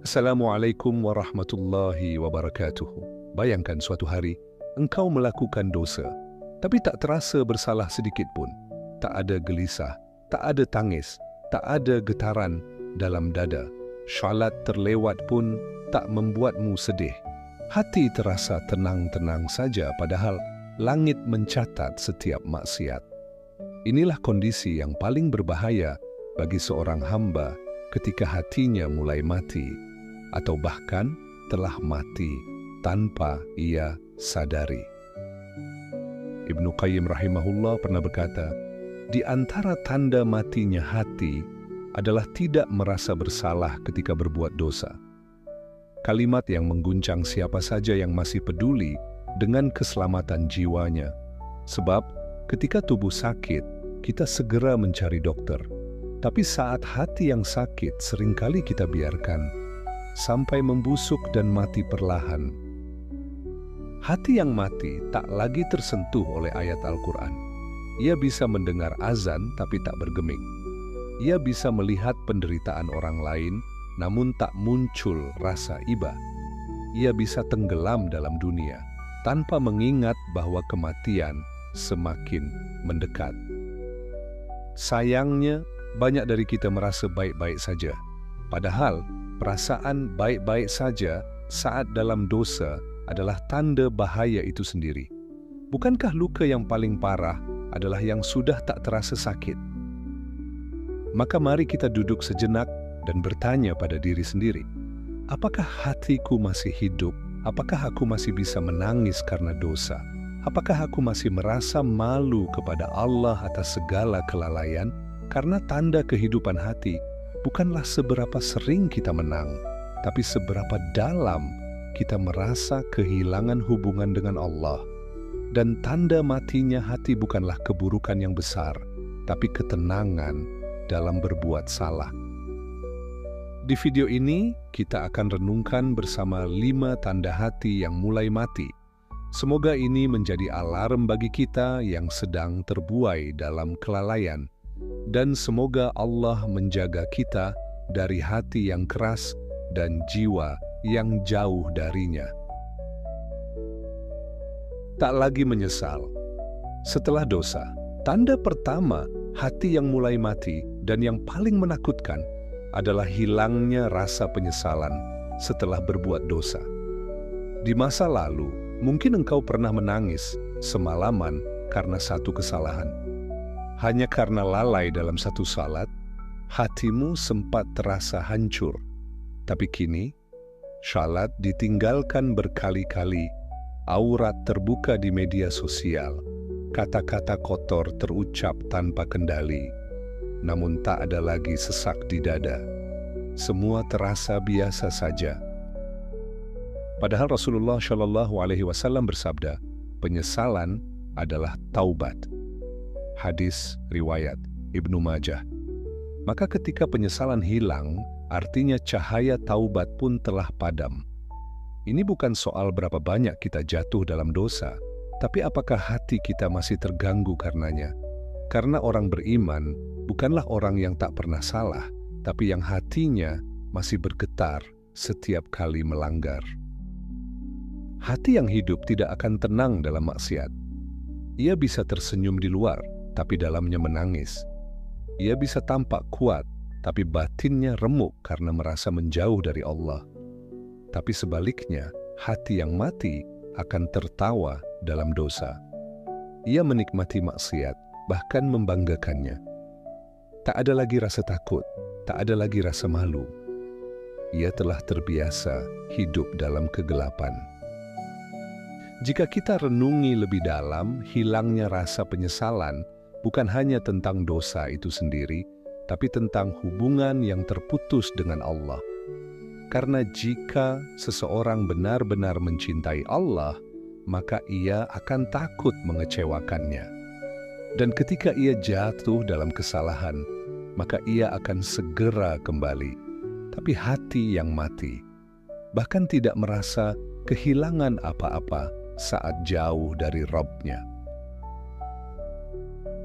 Assalamualaikum warahmatullahi wabarakatuh. Bayangkan suatu hari, engkau melakukan dosa, tapi tak terasa bersalah sedikit pun. Tak ada gelisah, tak ada tangis, tak ada getaran dalam dada. Syalat terlewat pun tak membuatmu sedih. Hati terasa tenang-tenang saja padahal langit mencatat setiap maksiat. Inilah kondisi yang paling berbahaya bagi seorang hamba ketika hatinya mulai mati, atau bahkan telah mati tanpa ia sadari. Ibnu Qayyim rahimahullah pernah berkata, di antara tanda matinya hati adalah tidak merasa bersalah ketika berbuat dosa. Kalimat yang mengguncang siapa saja yang masih peduli dengan keselamatan jiwanya. Sebab ketika tubuh sakit, kita segera mencari dokter. Tapi saat hati yang sakit seringkali kita biarkan sampai membusuk dan mati perlahan. Hati yang mati tak lagi tersentuh oleh ayat Al-Quran. Ia bisa mendengar azan tapi tak bergeming. Ia bisa melihat penderitaan orang lain namun tak muncul rasa iba. Ia bisa tenggelam dalam dunia tanpa mengingat bahwa kematian semakin mendekat. Sayangnya, banyak dari kita merasa baik-baik saja. Padahal, perasaan baik-baik saja saat dalam dosa adalah tanda bahaya itu sendiri. Bukankah luka yang paling parah adalah yang sudah tak terasa sakit? Maka mari kita duduk sejenak dan bertanya pada diri sendiri, apakah hatiku masih hidup? Apakah aku masih bisa menangis karena dosa? Apakah aku masih merasa malu kepada Allah atas segala kelalaian? Karena tanda kehidupan hati bukanlah seberapa sering kita menang, tapi seberapa dalam kita merasa kehilangan hubungan dengan Allah. Dan tanda matinya hati bukanlah keburukan yang besar, tapi ketenangan dalam berbuat salah. Di video ini, kita akan renungkan bersama 5 tanda hati yang mulai mati. Semoga ini menjadi alarm bagi kita yang sedang terbuai dalam kelalaian. Dan semoga Allah menjaga kita dari hati yang keras dan jiwa yang jauh darinya. Tak lagi menyesal. Setelah dosa, tanda pertama hati yang mulai mati dan yang paling menakutkan adalah hilangnya rasa penyesalan setelah berbuat dosa. Di masa lalu, mungkin engkau pernah menangis semalaman karena satu kesalahan. Hanya karena lalai dalam satu salat, hatimu sempat terasa hancur. Tapi kini, salat ditinggalkan berkali-kali, aurat terbuka di media sosial, kata-kata kotor terucap tanpa kendali, namun tak ada lagi sesak di dada. Semua terasa biasa saja. Padahal Rasulullah Shallallahu Alaihi Wasallam bersabda, penyesalan adalah taubat. Hadis riwayat Ibnu Majah. Maka ketika penyesalan hilang, artinya cahaya taubat pun telah padam. Ini bukan soal berapa banyak kita jatuh dalam dosa, tapi apakah hati kita masih terganggu karenanya. Karena orang beriman bukanlah orang yang tak pernah salah, tapi yang hatinya masih bergetar setiap kali melanggar. Hati yang hidup tidak akan tenang dalam maksiat. Ia bisa tersenyum di luar, tapi dalamnya menangis. Ia bisa tampak kuat, tapi batinnya remuk karena merasa menjauh dari Allah. Tapi sebaliknya, hati yang mati akan tertawa dalam dosa. Ia menikmati maksiat, bahkan membanggakannya. Tak ada lagi rasa takut, tak ada lagi rasa malu. Ia telah terbiasa hidup dalam kegelapan. Jika kita renungi lebih dalam, hilangnya rasa penyesalan bukan hanya tentang dosa itu sendiri, tapi tentang hubungan yang terputus dengan Allah. Karena jika seseorang benar-benar mencintai Allah, maka ia akan takut mengecewakannya. Dan ketika ia jatuh dalam kesalahan, maka ia akan segera kembali. Tapi hati yang mati, bahkan tidak merasa kehilangan apa-apa saat jauh dari Rabb-Nya.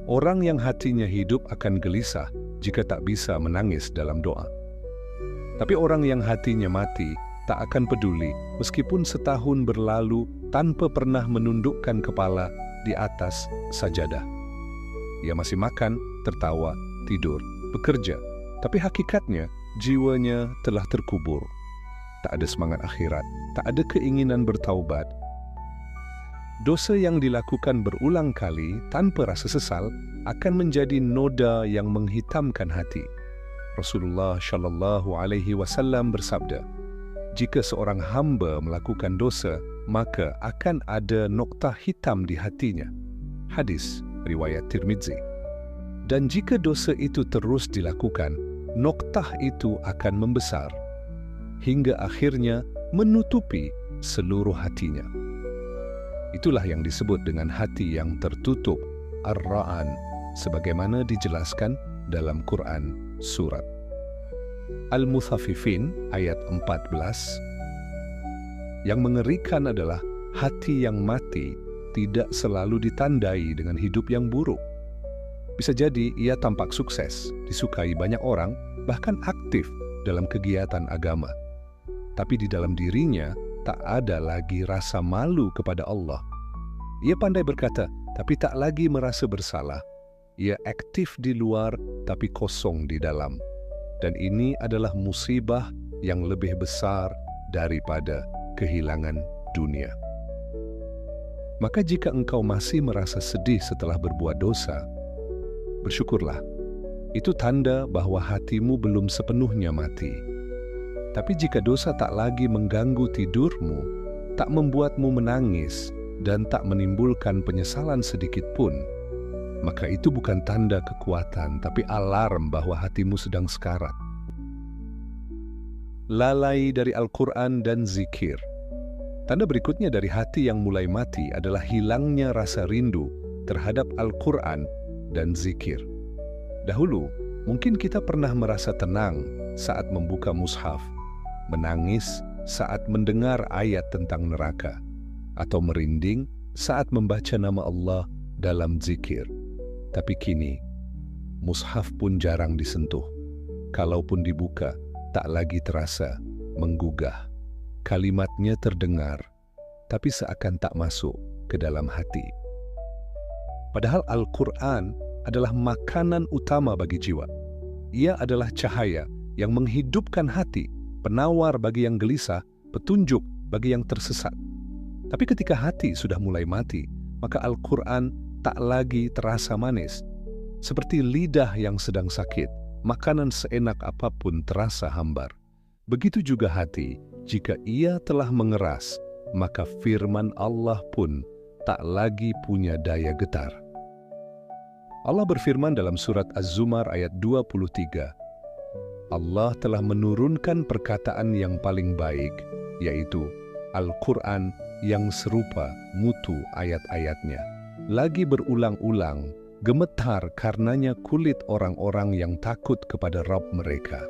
Orang yang hatinya hidup akan gelisah jika tak bisa menangis dalam doa. Tapi orang yang hatinya mati tak akan peduli meskipun setahun berlalu tanpa pernah menundukkan kepala di atas sajadah. Ia masih makan, tertawa, tidur, bekerja, tapi hakikatnya jiwanya telah terkubur. Tak ada semangat akhirat, tak ada keinginan bertaubat. Dosa yang dilakukan berulang kali tanpa rasa sesal akan menjadi noda yang menghitamkan hati. Rasulullah Shallallahu Alaihi Wasallam bersabda, jika seorang hamba melakukan dosa, maka akan ada noktah hitam di hatinya. Hadis riwayat Tirmidzi. Dan jika dosa itu terus dilakukan, noktah itu akan membesar hingga akhirnya menutupi seluruh hatinya. Itulah yang disebut dengan hati yang tertutup, ar-ra'an, sebagaimana dijelaskan dalam Quran surat Al-Mutaffifin ayat 14. Yang mengerikan adalah hati yang mati tidak selalu ditandai dengan hidup yang buruk. Bisa jadi ia tampak sukses, disukai banyak orang, bahkan aktif dalam kegiatan agama. Tapi di dalam dirinya tak ada lagi rasa malu kepada Allah. Ia pandai berkata, tapi tak lagi merasa bersalah. Ia aktif di luar, tapi kosong di dalam. Dan ini adalah musibah yang lebih besar daripada kehilangan dunia. Maka jika engkau masih merasa sedih setelah berbuat dosa, bersyukurlah. Itu tanda bahwa hatimu belum sepenuhnya mati. Tapi jika dosa tak lagi mengganggu tidurmu, tak membuatmu menangis, dan tak menimbulkan penyesalan sedikit pun, maka itu bukan tanda kekuatan, tapi alarm bahwa hatimu sedang sekarat. Lalai dari Al-Quran dan zikir. Tanda berikutnya dari hati yang mulai mati adalah hilangnya rasa rindu terhadap Al-Quran dan zikir. Dahulu, mungkin kita pernah merasa tenang saat membuka mushaf, menangis saat mendengar ayat tentang neraka, atau merinding saat membaca nama Allah dalam zikir. Tapi kini, mushaf pun jarang disentuh. Kalaupun dibuka, tak lagi terasa menggugah. Kalimatnya terdengar, tapi seakan tak masuk ke dalam hati. Padahal Al-Quran adalah makanan utama bagi jiwa. Ia adalah cahaya yang menghidupkan hati, penawar bagi yang gelisah, petunjuk bagi yang tersesat. Tapi ketika hati sudah mulai mati, maka Al-Quran tak lagi terasa manis. Seperti lidah yang sedang sakit, makanan seenak apapun terasa hambar. Begitu juga hati, jika ia telah mengeras, maka firman Allah pun tak lagi punya daya getar. Allah berfirman dalam surat Az-Zumar ayat 23, Allah telah menurunkan perkataan yang paling baik, yaitu Al-Quran yang serupa mutu ayat-ayatnya. Lagi berulang-ulang, gemetar karenanya kulit orang-orang yang takut kepada Rabb mereka.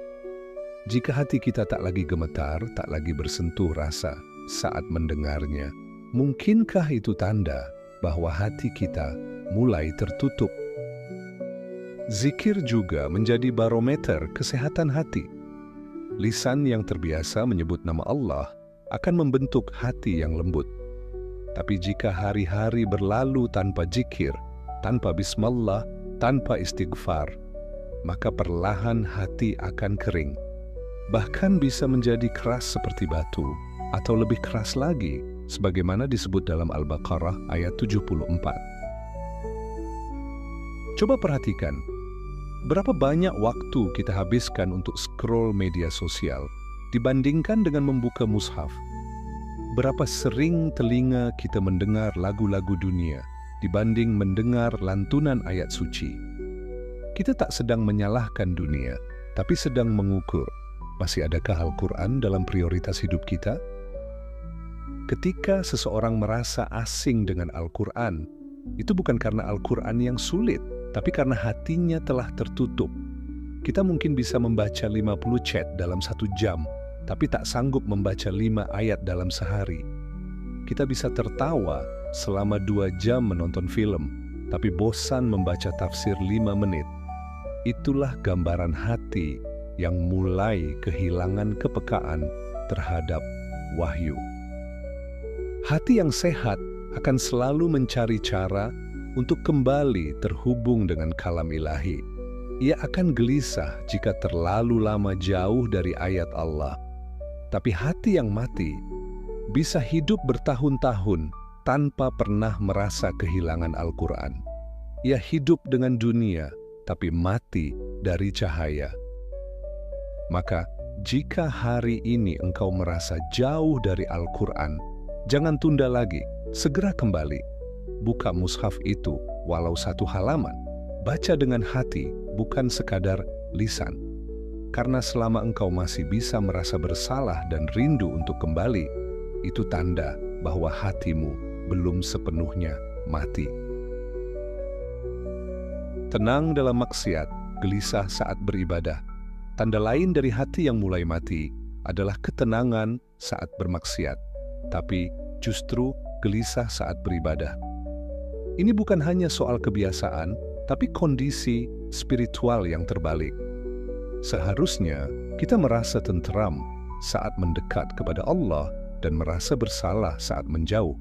Jika hati kita tak lagi gemetar, tak lagi bersentuh rasa saat mendengarnya, mungkinkah itu tanda bahwa hati kita mulai tertutup? Zikir juga menjadi barometer kesehatan hati. Lisan yang terbiasa menyebut nama Allah akan membentuk hati yang lembut. Tapi jika hari-hari berlalu tanpa zikir, tanpa bismillah, tanpa istighfar, maka perlahan hati akan kering. Bahkan bisa menjadi keras seperti batu, atau lebih keras lagi, sebagaimana disebut dalam Al-Baqarah ayat 74. Coba perhatikan, berapa banyak waktu kita habiskan untuk scroll media sosial dibandingkan dengan membuka mushaf. Berapa sering telinga kita mendengar lagu-lagu dunia dibanding mendengar lantunan ayat suci. Kita tak sedang menyalahkan dunia, tapi sedang mengukur, masih adakah Al-Quran dalam prioritas hidup kita? Ketika seseorang merasa asing dengan Al-Quran, itu bukan karena Al-Quran yang sulit, tapi karena hatinya telah tertutup. Kita mungkin bisa membaca 50 chat dalam 1 jam, tapi tak sanggup membaca 5 ayat dalam sehari. Kita bisa tertawa selama 2 jam menonton film, tapi bosan membaca tafsir 5 menit. Itulah gambaran hati yang mulai kehilangan kepekaan terhadap wahyu. Hati yang sehat akan selalu mencari cara untuk kembali terhubung dengan kalam ilahi. Ia akan gelisah jika terlalu lama jauh dari ayat Allah. Tapi hati yang mati bisa hidup bertahun-tahun tanpa pernah merasa kehilangan Al-Quran. Ia hidup dengan dunia, tapi mati dari cahaya. Maka, jika hari ini engkau merasa jauh dari Al-Quran, jangan tunda lagi, segera kembali. Buka mushaf itu, walau 1 halaman. Baca dengan hati, bukan sekadar lisan. Karena selama engkau masih bisa merasa bersalah dan rindu untuk kembali, itu tanda bahwa hatimu belum sepenuhnya mati. Tenang dalam maksiat, gelisah saat beribadah. Tanda lain dari hati yang mulai mati adalah ketenangan saat bermaksiat, tapi justru gelisah saat beribadah. Ini bukan hanya soal kebiasaan, tapi kondisi spiritual yang terbalik. Seharusnya kita merasa tenteram saat mendekat kepada Allah dan merasa bersalah saat menjauh.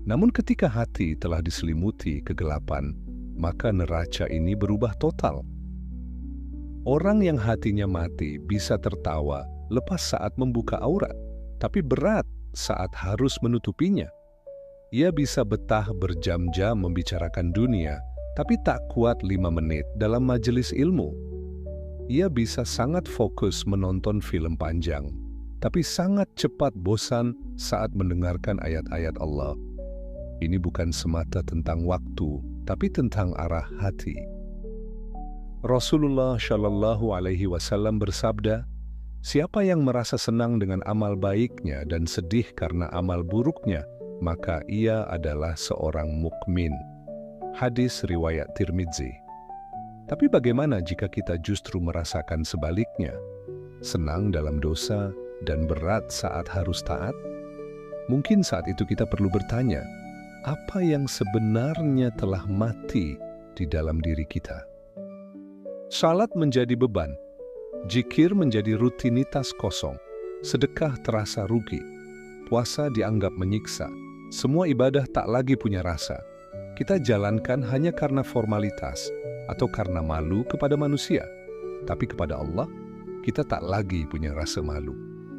Namun ketika hati telah diselimuti kegelapan, maka neraca ini berubah total. Orang yang hatinya mati bisa tertawa lepas saat membuka aurat, tapi berat saat harus menutupinya. Ia bisa betah berjam-jam membicarakan dunia, tapi tak kuat 5 menit dalam majelis ilmu. Ia bisa sangat fokus menonton film panjang, tapi sangat cepat bosan saat mendengarkan ayat-ayat Allah. Ini bukan semata tentang waktu, tapi tentang arah hati. Rasulullah Shallallahu Alaihi Wasallam bersabda, siapa yang merasa senang dengan amal baiknya dan sedih karena amal buruknya, maka ia adalah seorang mukmin. Hadis riwayat Tirmidzi. Tapi bagaimana jika kita justru merasakan sebaliknya? Senang dalam dosa dan berat saat harus taat? Mungkin saat itu kita perlu bertanya, apa yang sebenarnya telah mati di dalam diri kita? Salat menjadi beban, zikir menjadi rutinitas kosong, sedekah terasa rugi, puasa dianggap menyiksa, semua ibadah tak lagi punya rasa. Kita jalankan hanya karena formalitas atau karena malu kepada manusia. Tapi kepada Allah, kita tak lagi punya rasa malu.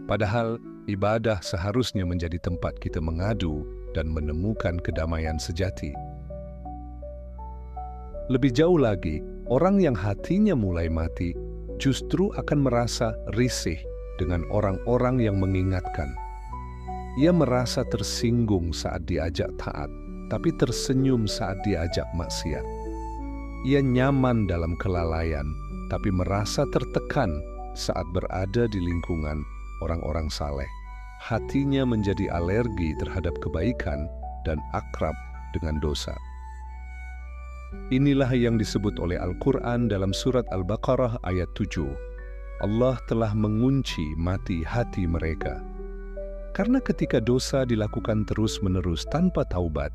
Padahal ibadah seharusnya menjadi tempat kita mengadu dan menemukan kedamaian sejati. Lebih jauh lagi, orang yang hatinya mulai mati justru akan merasa risih dengan orang-orang yang mengingatkan. Ia merasa tersinggung saat diajak taat, tapi tersenyum saat diajak maksiat. Ia nyaman dalam kelalaian, tapi merasa tertekan saat berada di lingkungan orang-orang saleh. Hatinya menjadi alergi terhadap kebaikan dan akrab dengan dosa. Inilah yang disebut oleh Al-Quran dalam surat Al-Baqarah ayat 7. Allah telah mengunci mati hati mereka. Karena ketika dosa dilakukan terus-menerus tanpa taubat,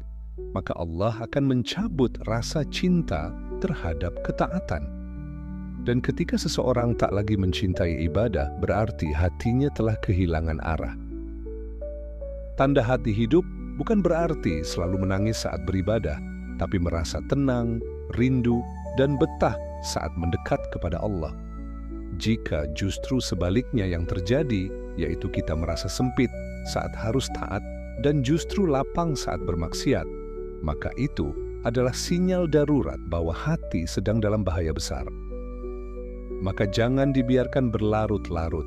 maka Allah akan mencabut rasa cinta terhadap ketaatan. Dan ketika seseorang tak lagi mencintai ibadah, berarti hatinya telah kehilangan arah. Tanda hati hidup bukan berarti selalu menangis saat beribadah, tapi merasa tenang, rindu, dan betah saat mendekat kepada Allah. Jika justru sebaliknya yang terjadi, yaitu kita merasa sempit saat harus taat dan justru lapang saat bermaksiat, maka itu adalah sinyal darurat bahwa hati sedang dalam bahaya besar. Maka jangan dibiarkan berlarut-larut.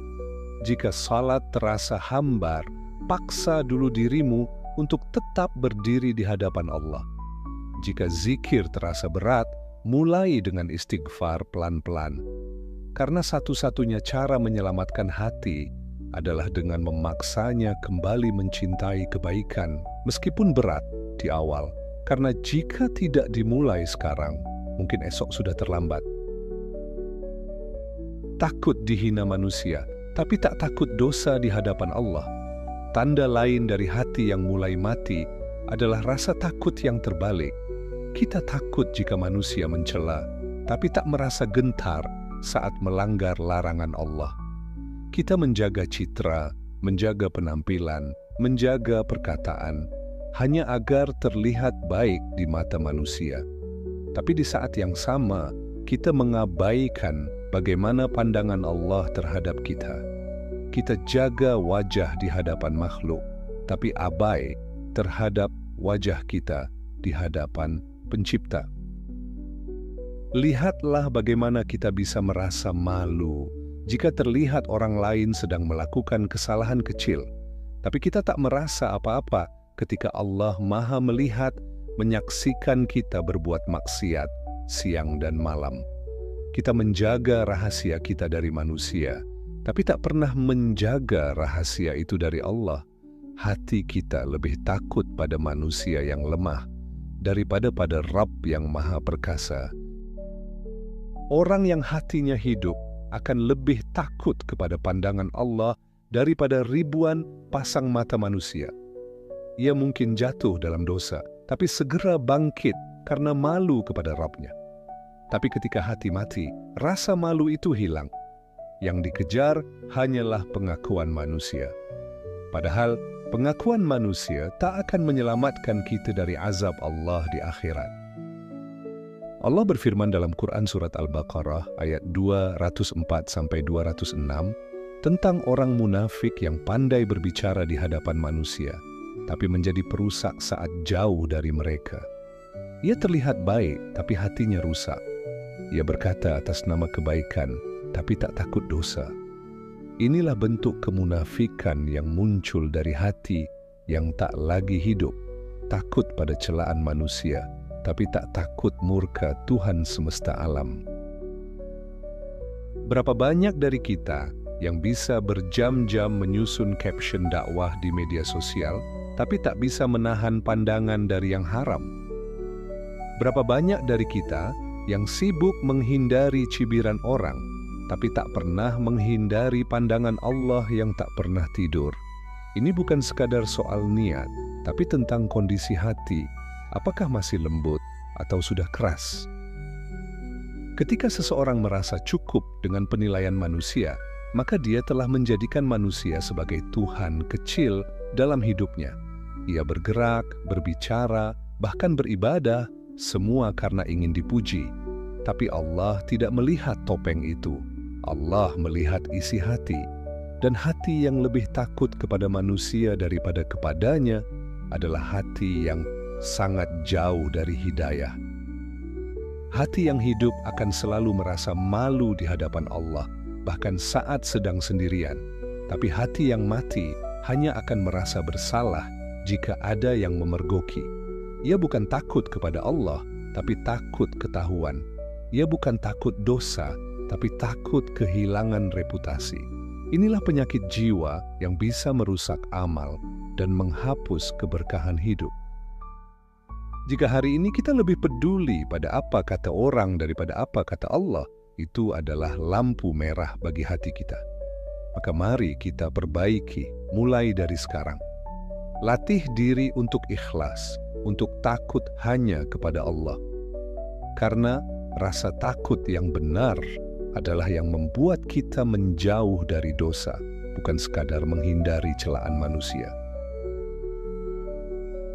Jika salat terasa hambar, paksa dulu dirimu untuk tetap berdiri di hadapan Allah. Jika zikir terasa berat, mulai dengan istighfar pelan-pelan. Karena satu-satunya cara menyelamatkan hati adalah dengan memaksanya kembali mencintai kebaikan, meskipun berat di awal. Karena jika tidak dimulai sekarang, mungkin esok sudah terlambat. Takut dihina manusia, tapi tak takut dosa di hadapan Allah. Tanda lain dari hati yang mulai mati adalah rasa takut yang terbalik. Kita takut jika manusia mencela, tapi tak merasa gentar saat melanggar larangan Allah. Kita menjaga citra, menjaga penampilan, menjaga perkataan, hanya agar terlihat baik di mata manusia. Tapi di saat yang sama, kita mengabaikan bagaimana pandangan Allah terhadap kita. Kita jaga wajah di hadapan makhluk, tapi abai terhadap wajah kita di hadapan Pencipta. Lihatlah bagaimana kita bisa merasa malu jika terlihat orang lain sedang melakukan kesalahan kecil, tapi kita tak merasa apa-apa ketika Allah Maha melihat, menyaksikan kita berbuat maksiat siang dan malam. Kita menjaga rahasia kita dari manusia, tapi tak pernah menjaga rahasia itu dari Allah. Hati kita lebih takut pada manusia yang lemah daripada pada Rabb yang Maha Perkasa. Orang yang hatinya hidup akan lebih takut kepada pandangan Allah daripada ribuan pasang mata manusia. Ia mungkin jatuh dalam dosa, tapi segera bangkit karena malu kepada Rabb-Nya. Tapi ketika hati mati, rasa malu itu hilang. Yang dikejar hanyalah pengakuan manusia. Padahal pengakuan manusia tak akan menyelamatkan kita dari azab Allah di akhirat. Allah berfirman dalam Quran Surat Al-Baqarah ayat 204-206 tentang orang munafik yang pandai berbicara di hadapan manusia, tapi menjadi perusak saat jauh dari mereka. Ia terlihat baik, tapi hatinya rusak. Ia berkata atas nama kebaikan, tapi tak takut dosa. Inilah bentuk kemunafikan yang muncul dari hati yang tak lagi hidup, takut pada celaan manusia, tapi tak takut murka Tuhan semesta alam. Berapa banyak dari kita yang bisa berjam-jam menyusun caption dakwah di media sosial, tapi tak bisa menahan pandangan dari yang haram? Berapa banyak dari kita yang sibuk menghindari cibiran orang, tapi tak pernah menghindari pandangan Allah yang tak pernah tidur? Ini bukan sekadar soal niat, tapi tentang kondisi hati. Apakah masih lembut atau sudah keras? Ketika seseorang merasa cukup dengan penilaian manusia, maka dia telah menjadikan manusia sebagai Tuhan kecil dalam hidupnya. Ia bergerak, berbicara, bahkan beribadah, semua karena ingin dipuji. Tapi Allah tidak melihat topeng itu. Allah melihat isi hati. Dan hati yang lebih takut kepada manusia daripada kepadanya adalah hati yang sangat jauh dari hidayah. Hati yang hidup akan selalu merasa malu di hadapan Allah, bahkan saat sedang sendirian. Tapi hati yang mati hanya akan merasa bersalah jika ada yang memergoki. Ia bukan takut kepada Allah, tapi takut ketahuan. Ia bukan takut dosa, tapi takut kehilangan reputasi. Inilah penyakit jiwa yang bisa merusak amal dan menghapus keberkahan hidup. Jika hari ini kita lebih peduli pada apa kata orang daripada apa kata Allah, itu adalah lampu merah bagi hati kita. Maka mari kita perbaiki mulai dari sekarang. Latih diri untuk ikhlas, untuk takut hanya kepada Allah. Karena rasa takut yang benar adalah yang membuat kita menjauh dari dosa, bukan sekadar menghindari celaan manusia.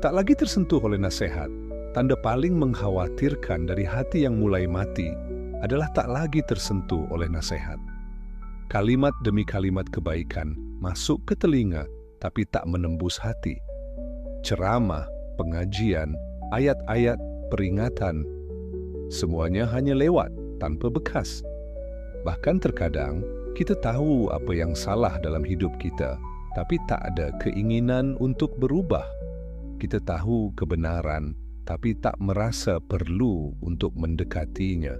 Tak lagi tersentuh oleh nasihat, tanda paling mengkhawatirkan dari hati yang mulai mati adalah tak lagi tersentuh oleh nasihat. Kalimat demi kalimat kebaikan masuk ke telinga, tapi tak menembus hati. Ceramah, pengajian, ayat-ayat, peringatan, semuanya hanya lewat tanpa bekas. Bahkan terkadang kita tahu apa yang salah dalam hidup kita, tapi tak ada keinginan untuk berubah. Kita tahu kebenaran, tapi tak merasa perlu untuk mendekatinya.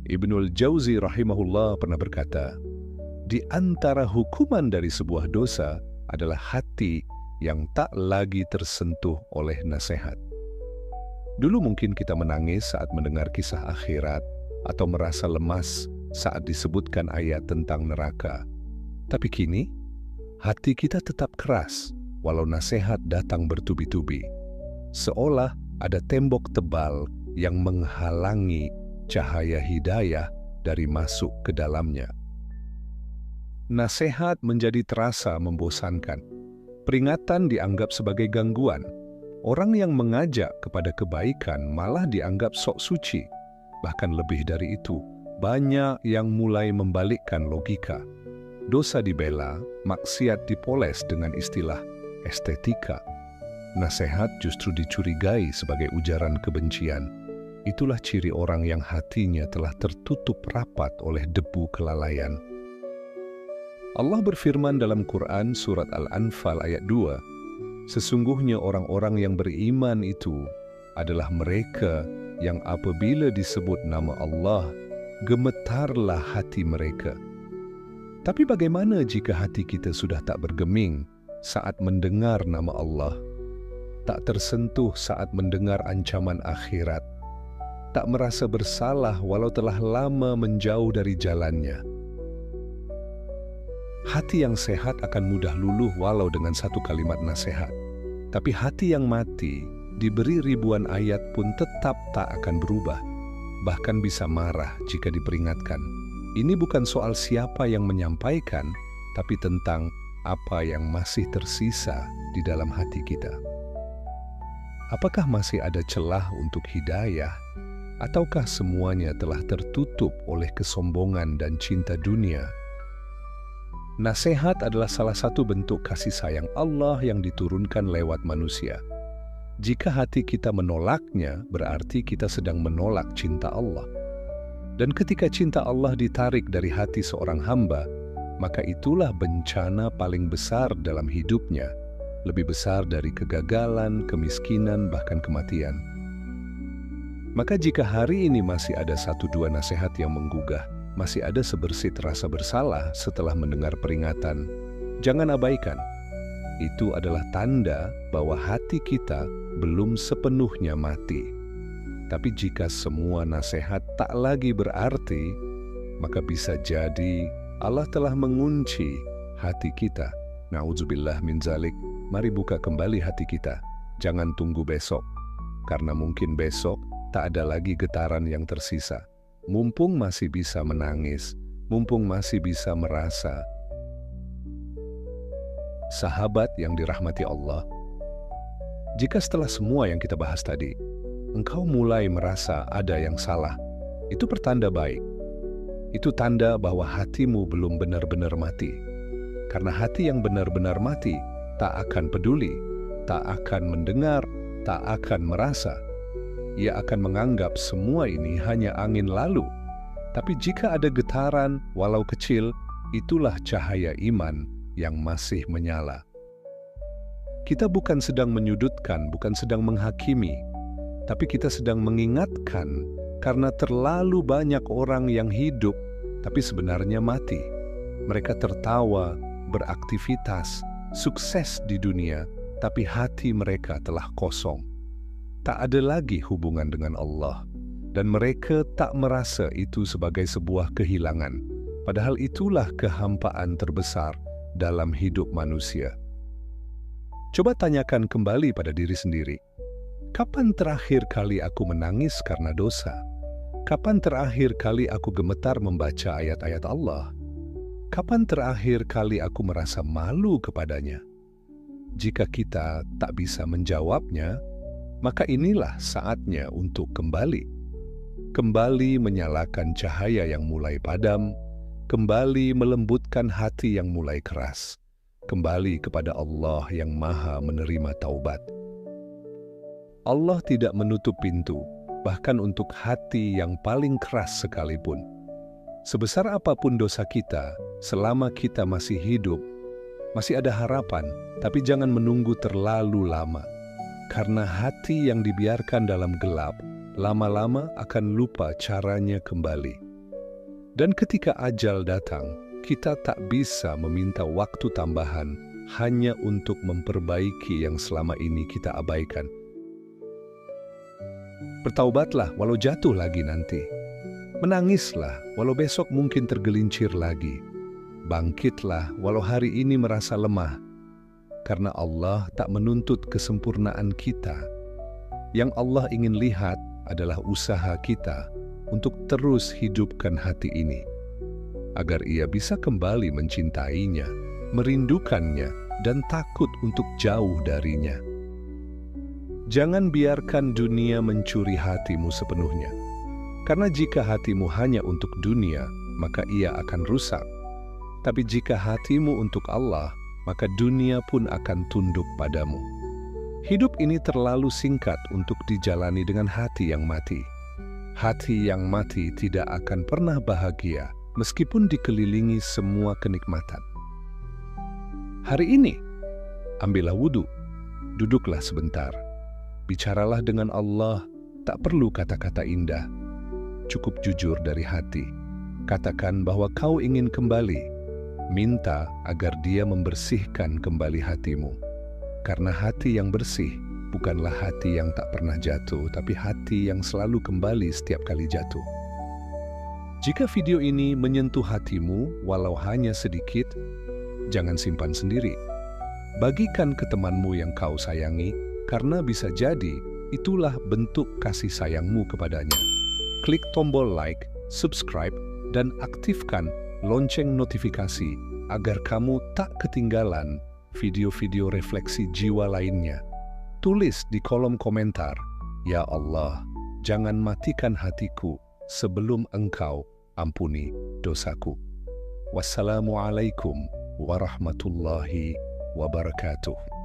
Ibnul Jauzi rahimahullah pernah berkata, di antara hukuman dari sebuah dosa adalah hati yang tak lagi tersentuh oleh nasihat. Dulu mungkin kita menangis saat mendengar kisah akhirat atau merasa lemas saat disebutkan ayat tentang neraka. Tapi kini, hati kita tetap keras walau nasihat datang bertubi-tubi. Seolah ada tembok tebal yang menghalangi cahaya hidayah dari masuk ke dalamnya. Nasihat menjadi terasa membosankan. Peringatan dianggap sebagai gangguan. Orang yang mengajak kepada kebaikan malah dianggap sok suci. Bahkan lebih dari itu, banyak yang mulai membalikkan logika. Dosa dibela, maksiat dipoles dengan istilah estetika. Nasihat justru dicurigai sebagai ujaran kebencian. Itulah ciri orang yang hatinya telah tertutup rapat oleh debu kelalaian. Allah berfirman dalam Quran surat Al-Anfal ayat 2, sesungguhnya orang-orang yang beriman itu adalah mereka yang apabila disebut nama Allah, gemetarlah hati mereka. Tapi bagaimana jika hati kita sudah tak bergeming saat mendengar nama Allah, tak tersentuh saat mendengar ancaman akhirat, tak merasa bersalah walau telah lama menjauh dari jalannya? Hati yang sehat akan mudah luluh walau dengan satu kalimat nasihat. Tapi hati yang mati, diberi ribuan ayat pun tetap tak akan berubah. Bahkan bisa marah jika diperingatkan. Ini bukan soal siapa yang menyampaikan, tapi tentang apa yang masih tersisa di dalam hati kita. Apakah masih ada celah untuk hidayah? Ataukah semuanya telah tertutup oleh kesombongan dan cinta dunia? Nasihat adalah salah satu bentuk kasih sayang Allah yang diturunkan lewat manusia. Jika hati kita menolaknya, berarti kita sedang menolak cinta Allah. Dan ketika cinta Allah ditarik dari hati seorang hamba, maka itulah bencana paling besar dalam hidupnya, lebih besar dari kegagalan, kemiskinan, bahkan kematian. Maka jika hari ini masih ada satu dua nasihat yang menggugah, masih ada sebersit rasa bersalah setelah mendengar peringatan, jangan abaikan. Itu adalah tanda bahwa hati kita belum sepenuhnya mati. Tapi jika semua nasihat tak lagi berarti, maka bisa jadi Allah telah mengunci hati kita. Na'udzubillah min zalik. Mari buka kembali hati kita. Jangan tunggu besok, karena mungkin besok tak ada lagi getaran yang tersisa. Mumpung masih bisa menangis, mumpung masih bisa merasa. Sahabat yang dirahmati Allah, jika setelah semua yang kita bahas tadi, engkau mulai merasa ada yang salah, itu pertanda baik. Itu tanda bahwa hatimu belum benar-benar mati. Karena hati yang benar-benar mati tak akan peduli, tak akan mendengar, tak akan merasa. Ia akan menganggap semua ini hanya angin lalu. Tapi jika ada getaran, walau kecil, itulah cahaya iman yang masih menyala. Kita bukan sedang menyudutkan, bukan sedang menghakimi, tapi kita sedang mengingatkan karena terlalu banyak orang yang hidup, tapi sebenarnya mati. Mereka tertawa, beraktivitas, sukses di dunia, tapi hati mereka telah kosong. Tak ada lagi hubungan dengan Allah, dan mereka tak merasa itu sebagai sebuah kehilangan, padahal itulah kehampaan terbesar dalam hidup manusia. Coba tanyakan kembali pada diri sendiri, kapan terakhir kali aku menangis karena dosa? Kapan terakhir kali aku gemetar membaca ayat-ayat Allah? Kapan terakhir kali aku merasa malu kepadanya? Jika kita tak bisa menjawabnya, maka inilah saatnya untuk kembali menyalakan cahaya yang mulai padam, kembali melembutkan hati yang mulai keras, kembali kepada Allah yang Maha menerima taubat. Allah tidak menutup pintu, bahkan untuk hati yang paling keras sekalipun. Sebesar apapun dosa kita, selama kita masih hidup, masih ada harapan, tapi jangan menunggu terlalu lama. Karena hati yang dibiarkan dalam gelap, lama-lama akan lupa caranya kembali. Dan ketika ajal datang, kita tak bisa meminta waktu tambahan hanya untuk memperbaiki yang selama ini kita abaikan. Bertaubatlah walau jatuh lagi nanti. Menangislah walau besok mungkin tergelincir lagi. Bangkitlah walau hari ini merasa lemah. Karena Allah tak menuntut kesempurnaan kita. Yang Allah ingin lihat adalah usaha kita untuk terus hidupkan hati ini, agar ia bisa kembali mencintainya, merindukannya, dan takut untuk jauh darinya. Jangan biarkan dunia mencuri hatimu sepenuhnya, karena jika hatimu hanya untuk dunia, maka ia akan rusak. Tapi jika hatimu untuk Allah, maka dunia pun akan tunduk padamu. Hidup ini terlalu singkat untuk dijalani dengan hati yang mati. Hati yang mati tidak akan pernah bahagia, meskipun dikelilingi semua kenikmatan. Hari ini, ambillah wudhu, duduklah sebentar. Bicaralah dengan Allah, tak perlu kata-kata indah. Cukup jujur dari hati. Katakan bahwa kau ingin kembali. Minta agar Dia membersihkan kembali hatimu. Karena hati yang bersih bukanlah hati yang tak pernah jatuh, tapi hati yang selalu kembali setiap kali jatuh. Jika video ini menyentuh hatimu, walau hanya sedikit, jangan simpan sendiri. Bagikan ke temanmu yang kau sayangi, karena bisa jadi itulah bentuk kasih sayangmu kepadanya. Klik tombol like, subscribe, dan aktifkan lonceng notifikasi agar kamu tak ketinggalan video-video refleksi jiwa lainnya. Tulis di kolom komentar, "Ya Allah, jangan matikan hatiku sebelum Engkau ampuni dosaku." Wassalamualaikum warahmatullahi wabarakatuh.